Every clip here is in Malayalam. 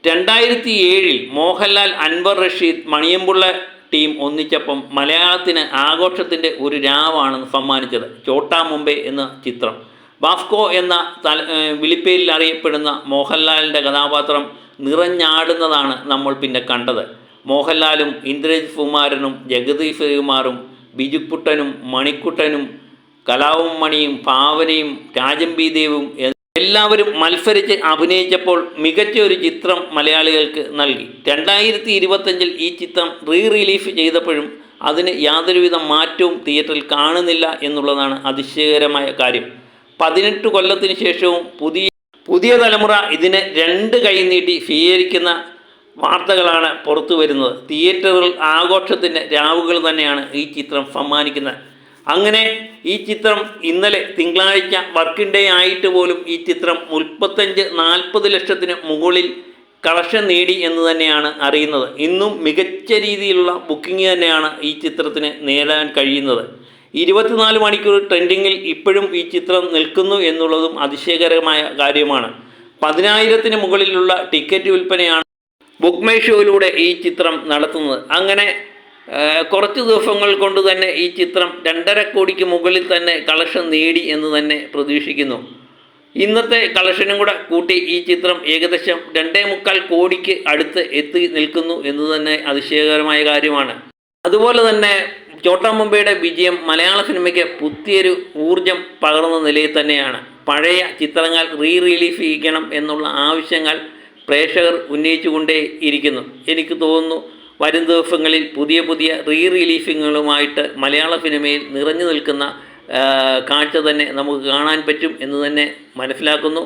2007 മോഹൻലാൽ, അൻവർ റഷീദ്, മണിയമ്പിള്ള ടീം ഒന്നിച്ചപ്പം മലയാളത്തിന് ആഘോഷത്തിൻ്റെ ഒരു രാവാണ് സമ്മാനിച്ചത് ചോട്ടാ മുംബൈ എന്ന ചിത്രം. വാസ്കോ എന്ന വിളിപ്പേരിൽ അറിയപ്പെടുന്ന മോഹൻലാലിൻ്റെ കഥാപാത്രം നിറഞ്ഞാടുന്നതാണ് നമ്മൾ പിന്നെ കണ്ടത്. മോഹൻലാലും ഇന്ദ്രജിത് കുമാരനും ജഗതി ശ്രീകുമാറും ബിജുക്കുട്ടനും മണിക്കുട്ടനും കലാവും മണിയും ഭാവനയും രാജംബി ദേവും എല്ലാവരും മത്സരിച്ച് അഭിനയിച്ചപ്പോൾ മികച്ച ഒരു ചിത്രം മലയാളികൾക്ക് നൽകി. 2025 ഈ ചിത്രം റിലീഫ് ചെയ്തപ്പോഴും അതിന് യാതൊരുവിധ മാറ്റവും തിയേറ്ററിൽ കാണുന്നില്ല എന്നുള്ളതാണ് അതിശയകരമായ കാര്യം. 18 കൊല്ലത്തിന് ശേഷവും പുതിയ തലമുറ ഇതിനെ 2 കൈ നീട്ടി സ്വീകരിക്കുന്ന വാർത്തകളാണ് പുറത്തു വരുന്നത്. തിയേറ്ററുകൾ ആഘോഷത്തിൻ്റെ രാവുകൾ തന്നെയാണ് ഈ ചിത്രം സമ്മാനിക്കുന്നത്. അങ്ങനെ ഈ ചിത്രം ഇന്നലെ തിങ്കളാഴ്ച വർക്കിംഗ് ഡേ ആയിട്ട് പോലും ഈ ചിത്രം 35-40 ലക്ഷത്തിന് മുകളിൽ കളക്ഷൻ നേടി എന്ന് തന്നെയാണ് അറിയുന്നത്. ഇന്നും മികച്ച രീതിയിലുള്ള ബുക്കിംഗ് തന്നെയാണ് ഈ ചിത്രത്തിന് നേടാൻ കഴിയുന്നത്. 24 മണിക്കൂർ ട്രെൻഡിങ്ങിൽ ഇപ്പോഴും ഈ ചിത്രം നിൽക്കുന്നു എന്നുള്ളതും അതിശയകരമായ കാര്യമാണ്. 10,000-ന് മുകളിലുള്ള ടിക്കറ്റ് വിൽപ്പനയാണ് ബുക്ക് മൈ ഷോയിലൂടെ ഈ ചിത്രം നടത്തുന്നത്. അങ്ങനെ കുറച്ച് ദിവസങ്ങൾ കൊണ്ട് തന്നെ ഈ ചിത്രം 2.5 കോടിക്ക് മുകളിൽ തന്നെ കളക്ഷൻ നേടി എന്ന് തന്നെ പ്രതീക്ഷിക്കുന്നു. ഇന്നത്തെ കളക്ഷനും കൂടെ കൂട്ടി ഈ ചിത്രം ഏകദേശം 2.25 കോടിക്ക് അടുത്ത് എത്തി നിൽക്കുന്നു എന്ന് തന്നെ അതിശയകരമായ കാര്യമാണ്. അതുപോലെ തന്നെ ചോട്ടാ മുംബൈയുടെ വിജയം മലയാള സിനിമയ്ക്ക് പുതിയൊരു ഊർജം പകർന്ന നിലയിൽ തന്നെയാണ്. പഴയ ചിത്രങ്ങൾ റിലീഫ് ചെയ്യണം എന്നുള്ള ആവശ്യങ്ങൾ പ്രേക്ഷകർ ഉന്നയിച്ചുകൊണ്ടേ ഇരിക്കുന്നു. എനിക്ക് തോന്നുന്നു വരും ദിവസങ്ങളിൽ പുതിയ റിലീഫിങ്ങുകളുമായിട്ട് മലയാള സിനിമയിൽ നിറഞ്ഞു നിൽക്കുന്ന കാഴ്ച തന്നെ നമുക്ക് കാണാൻ പറ്റും എന്ന് തന്നെ മനസ്സിലാക്കുന്നു.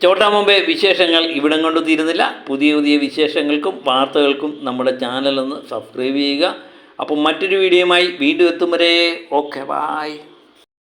ചോട്ടാ മുംബൈ വിശേഷങ്ങൾ ഇവിടം കൊണ്ട് തീരുന്നില്ല. പുതിയ വിശേഷങ്ങൾക്കും വാർത്തകൾക്കും നമ്മുടെ ചാനലൊന്ന് സബ്സ്ക്രൈബ് ചെയ്യുക. അപ്പം മറ്റൊരു വീഡിയോയുമായി വീണ്ടും എത്തും വരെ ഓക്കെ, ബായ്.